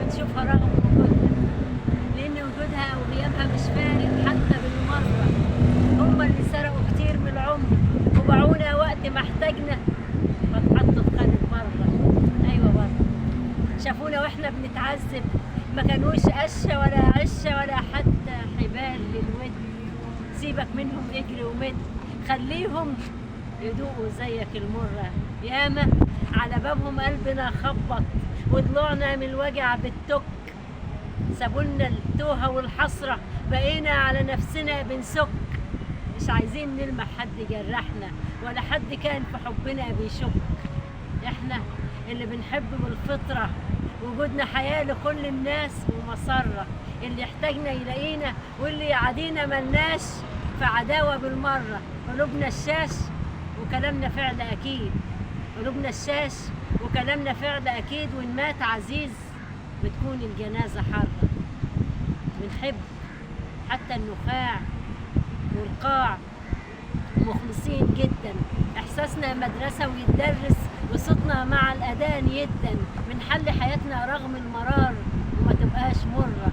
وتشوفها رغم وجودها، لأن وجودها أو غيابها مش فارق حتى بالمرة. هما اللي سرقوا كتير من العمر وباعونا وقت ما احتاجنا، فاتحطوا في خانة بره. أيوة بره، شافونا واحنا بنتعذب، ما كانوش قشة ولا عشة ولا حتى حبال للود. سيبك منهم اجري ومد، خليهم يدوقوا زيك المرة. ياما على بابهم قلبنا خبط وضلوعنا من الوجع بالتك، سابولنا التوهة والحسرة، بقينا على نفسنا بنسك. مش عايزين نلمح حد جرحنا ولا حد كان في حبنا بيشك. احنا اللي بنحب بالفطرة، وجودنا حياة لكل الناس ومسرة. اللي يحتاجنا يلاقينا واللي يعادينا ملناش في عداوة بالمرة. قلوبنا الشاش وكلامنا فعل أكيد، قلوبنا الشاش وكلامنا فعل أكيد. وإن مات عزيز بتكون الجنازة حرة. بنحب حتى النخاع والقاع، مخلصين جدا. إحساسنا مدرسة ويتدرس، وصوتنا مع الأذان يدن. بنحل حياتنا رغم المرار وما تبقاش مرة.